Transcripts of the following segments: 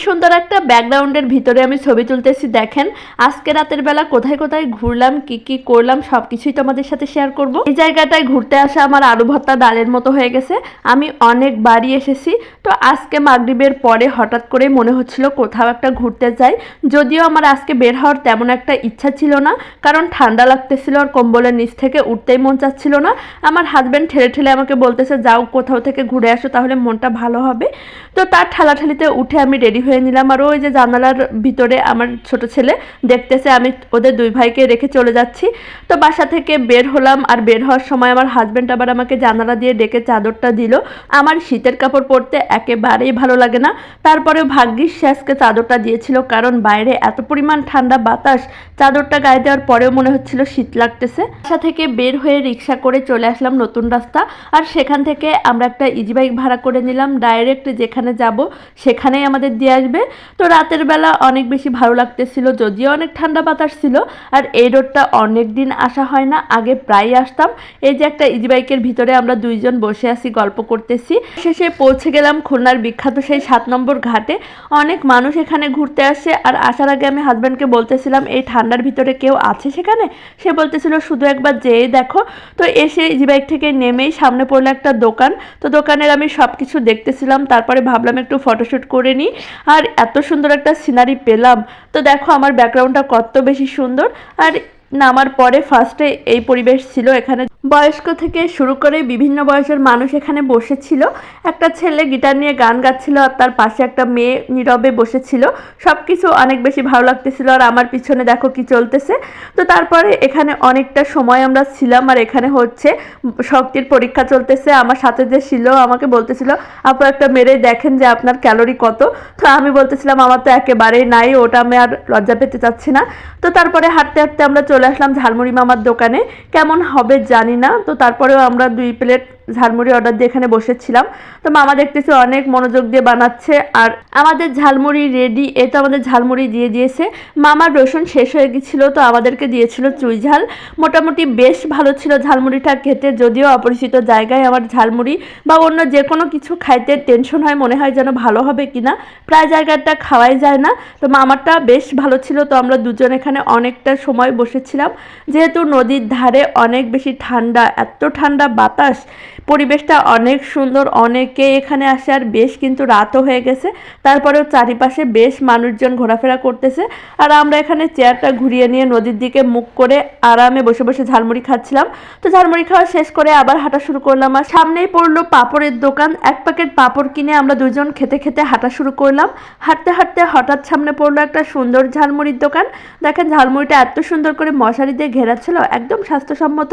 সুন্দর একটা ব্যাকগ্রাউন্ডের ভিতরে আমি ছবি তুলতেছি। দেখেন আজকে রাতের বেলা কোথায় কোথায় ঘুরলাম, কি কি করলাম সবকিছুই তোমাদের সাথে শেয়ার করব। এই জায়গাটায় ঘুরতে আসা আমার আলু ভর্তা ডালের মতো হয়ে গেছে। আমি অনেকবারই এসেছি, তো আজকে মাগরিবের পরে হঠাৎ করে মনে হচ্ছিল কোথাও একটা ঘুরতে যাই। যদিও আমার আজকে বের হওয়ার তেমন একটা ইচ্ছা ছিল না, কারণ ঠান্ডা লাগতেছিল আর কম্বলের নিচ থেকে উঠতেই মন চাচ্ছিল না। আমার হাজব্যান্ড ঠেলে ঠেলে আমাকে বলতেছে যাও কোথাও থেকে ঘুরে আসো, তাহলে মনটা ভালো হবে। তো তার ঠেলাঠেলিতে উঠে আমি রেডি হয়ে নিলাম। আর ওই যে জানালার ভিতরে আমার ছোট ছেলে দেখতেছে আমি ওদের দুই ভাইকে রেখে চলে যাচ্ছি। তো বাসা থেকে বের হলাম, আর বের হওয়ার সময় আমার হাজব্যান্ড আবার আমাকে জানালা দিয়ে ডেকে চাদরটা দিল। আমার শীতের কাপড় পরতে একেবারেই ভালো লাগে না, তারপরেও ভাগ্যিস সে আজকে চাদরটা দিয়েছিল, কারণ বাইরে এত পরিমাণ ঠান্ডা বাতাস, চাদরটা গায়ে দেওয়ার পরেও মনে হচ্ছিল শীত লাগতেছে। বাসা থেকে বের হয়ে রিক্সা করে চলে আসলাম নতুন রাস্তা, আর সেখান থেকে আমরা একটা ইজি বাইক ভাড়া করে নিলাম। ডাইরেক্ট যেখানে যাব সেখানেই আমাদের দিয়ে আসবে। তো রাতের বেলা অনেক বেশি ভালো লাগতেছিল, যদিও অনেক ঠান্ডা বাতাস ছিল। আর এই রোডটা অনেক দিন আসা হয় না, আগে প্রায় আসতাম। এই যে একটা ইজি বাইকের ভিতরে আমরা দুইজন বসে আছি, গল্প করতেছি। শেষে পৌঁছে গেলাম খুলনার বিখ্যাত সেই 7 নম্বর ঘাটে। অনেক মানুষ এখানে ঘুরতে আসে, আর আসার আগে আমি হাজব্যান্ডকে বলতেছিলাম এই ঠান্ডার ভিতরে কেউ আছে সেখানে? সে বলতেছিল শুধু একবার যেয়ে দেখো। তো এসে ইজি বাইক থেকে নেমেই সামনে পড়লো একটা দোকান। তো দোকানের আমি সব কিছু দেখতেছিলাম, তারপরে ভাবলাম একটু ফটোশ্যুট করে নিই। আর এত সুন্দর একটা সিনারি পেলাম। তো দেখো আমার ব্যাকগ্রাউন্ডটা কত বেশি সুন্দর। আর নামার পরে ফার্স্টে এই পরিবেশ ছিল, এখানে বয়স্ক থেকে শুরু করে বিভিন্ন বয়সের মানুষ এখানে বসেছিল। একটা ছেলে গিটার নিয়ে গান গাচ্ছিল, আর তার পাশে একটা মেয়ে নীরবে বসেছিল। সব কিছু অনেক বেশি ভালো লাগতেছিল। আর আমার পিছনে দেখো কি চলতেছে। তো তারপরে এখানে অনেকটা সময় আমরা ছিলাম, আর এখানে হচ্ছে শক্তির পরীক্ষা চলতেছে। আমার সাথে যে ছিল আমাকে বলতেছিল আপু একটা মেরে দেখেন যে আপনার ক্যালোরি কত। তো আমি বলতেছিলাম আমার তো একেবারেই নাই, ওটা আমি আর লজ্জা পেতে চাচ্ছি না। তো তারপরে হাঁটতে হাঁটতে আমরা চলে আসলাম ঝালমুড়ি মামার দোকানে। কেমন হবে জানি না, তো তারপরেও আমরা 2 প্লেট ঝালমুড়ি অর্ডার দিয়ে এখানে বসেছিলাম। তো মামা দেখতেছে অনেক মনোযোগ দিয়ে বানাচ্ছে, আর আমাদের ঝালমুড়ি রেডি। এই তো আমাদের ঝালমুড়ি দিয়ে দিয়েছে। মামার রসুন শেষ হয়ে গেছিল, তো আমাদেরকে দিয়েছিল চুই ঝাল। মোটামুটি বেশ ভালো ছিল ঝালমুড়িটা খেতে, যদিও অপরিচিত জায়গায় আমার ঝালমুড়ি বা অন্য যে কোনো কিছু খাইতে টেনশন হয়, মনে হয় যেন ভালো হবে কিনা, প্রায় জায়গাটা খাওয়াই যায় না। তো মামারটা বেশ ভালো ছিল। তো আমরা দুজন এখানে অনেকটা সময় বসেছিলাম, যেহেতু নদীর ধারে অনেক বেশি ঠান্ডা, এত ঠান্ডা বাতাস, পরিবেশটা অনেক সুন্দর। অনেকে এখানে আসে, আর বেশ কিন্তু রাতও হয়ে গেছে। তারপরেও চারিপাশে বেশ মানুষজন ঘোরাফেরা করতেছে, আর আমরা এখানে চেয়ারটা ঘুরিয়ে নিয়ে নদীর দিকে মুখ করে আরামে বসে বসে ঝালমুড়ি খাচ্ছিলাম। তো ঝালমুড়ি খাওয়া শেষ করে আবার হাঁটা শুরু করলাম, আর সামনেই পড়লো পাঁপড়ের দোকান। 1 প্যাকেট পাঁপড় কিনে আমরা দুজন খেতে খেতে হাঁটা শুরু করলাম। হাঁটতে হাঁটতে হঠাৎ সামনে পড়লো একটা সুন্দর ঝালমুড়ির দোকান। দেখেন ঝালমুড়িটা এত সুন্দর করে মশারি দিয়ে ঘেরা ছিল, একদম স্বাস্থ্যসম্মত।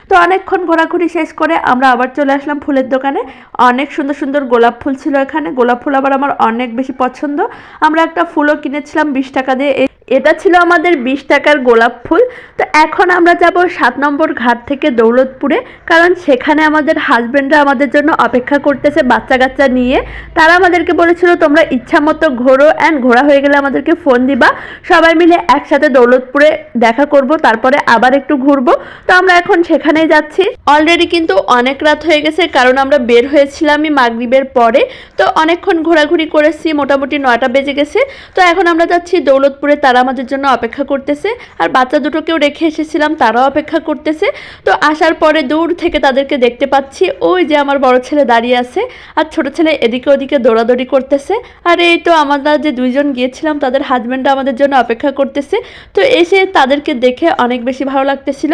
তো অনেকক্ষণ ঘোরাঘুরি শেষ করে আমরা আবার চলে আসলাম ফুলের দোকানে। অনেক সুন্দর সুন্দর গোলাপ ফুল ছিল এখানে। গোলাপ ফুল আবার আমার অনেক বেশি পছন্দ। আমরা একটা ফুলও কিনেছিলাম 20 টাকা দিয়ে। এটা ছিল আমাদের 20 টাকার গোলাপ ফুল। তো এখন আমরা যাব 7 নম্বর ঘাট থেকে দৌলতপুরে, কারণ সেখানে আমাদের হাজব্যান্ডরা আমাদের জন্য অপেক্ষা করতেছে বাচ্চা কাচ্চা নিয়ে। তারা আমাদেরকে বলেছিল তোমরা ইচ্ছা মতো ঘোরো, অ্যান্ড ঘোরা হয়ে গেলে আমাদেরকে ফোন দিবা, সবাই মিলে একসাথে দৌলতপুরে দেখা করব, তারপরে আবার একটু ঘুরবো। তো আমরা এখন সেখানেই যাচ্ছি। অলরেডি কিন্তু অনেক রাত হয়ে গেছে, কারণ আমরা বের হয়েছিলামই মাগরিবের পরে। তো অনেকক্ষণ ঘোরাঘুরি করেছি, মোটামুটি 9টা বেজে গেছে। তো এখন আমরা যাচ্ছি দৌলতপুরে, তারা আমাদের জন্য অপেক্ষা করতেছে। আর বাচ্চা দুটোকেও রেখে এসেছিলাম, তারাও অপেক্ষা করতেছে। তো আসার পরে দূর থেকে তাদেরকে দেখতে পাচ্ছি, ওই যে আমার বড় ছেলে দাঁড়িয়ে আছে, আর ছোট ছেলে এদিকে ওদিকে দৌড়াদৌড়ি করতেছে। আর এই তো আমরা যে দুইজন গিয়েছিলাম তাদের হাজব্যান্ডরা আমাদের জন্য অপেক্ষা করতেছে। তো এসে তাদেরকে দেখে অনেক বেশি ভালো লাগতেছিল।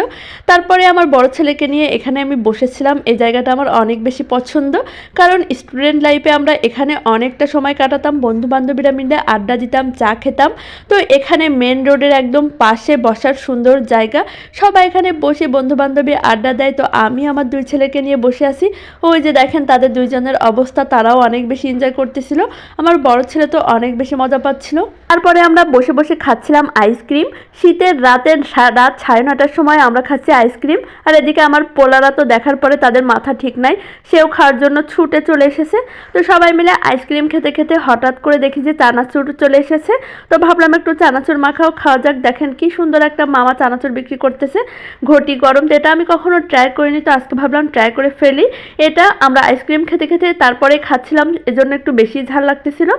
তারপরে আমার বড় ছেলেকে নিয়ে এখানে আমি বসেছিলাম। এই জায়গাটা আমার অনেক বেশি পছন্দ, কারণ স্টুডেন্ট লাইফে আমরা এখানে অনেকটা সময় কাটাতাম, বন্ধু বান্ধবীরা মিলে আড্ডা দিতাম, চা খেতাম। তো এখানে মেন রোডের একদম পাশে বসার সুন্দর জায়গা, সবাই এখানে বসে বন্ধু বান্ধবী আড্ডা দেয়। তো আমি আমার 2 ছেলেকে নিয়ে বসে আছি। ওই যে দেখেন তাদের দুইজনের অবস্থা, তারাও অনেক বেশি এনজয় করতেছিল। আমার বড় ছেলে তো অনেক বেশি মজা পাচ্ছিল। তারপরে আমরা বসে বসে খাচ্ছিলাম আইসক্রিম। শীতের রাতের রাত 9:30টার সময় আমরা খাচ্ছি আইসক্রিম। আর এদিকে আমার পোলারা তো দেখার পরে তাদের মাথা ঠিক নাই, সেও খাওয়ার জন্য ছুটে চলে এসেছে। তো সবাই মিলে আইসক্রিম খেতে খেতে হঠাৎ করে দেখি যে চানাচুর চলে এসেছে। তো ভাবলাম একটু চানাচুর মাখাও খাওয়া যাক। দেখেন কি সুন্দর একটা মামা চানাচুর বিক্রি করতেছে, ঘটি গরম। তো এটা আমি কখনো ট্রাই করিনি, তো আজকে ভাবলাম ট্রাই করে ফেলি। এটা আমরা আইসক্রিম খেতে খেতে তারপরে খাচ্ছিলাম, এজন্য একটু বেশি ঝাল লাগতেছিল।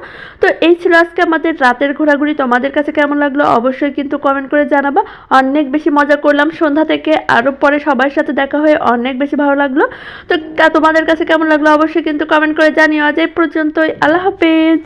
তো এই ছিল আজকে আমাদের রাতের ঘোরাঘুরি। তোমাদের কাছে কেমন লাগলো অবশ্যই কিন্তু কমেন্ট করে জানাবা। অনেক বেশি মজা করলাম সন্ধ্যা থেকে, আরও পরে সবার সাথে দেখা হয়ে অনেক বেশি ভালো লাগলো। তো তোমাদের কাছে কেমন লাগলো অবশ্যই কিন্তু কমেন্ট করে জানিও। আজ এই পর্যন্তই, আল্লাহ হাফেজ।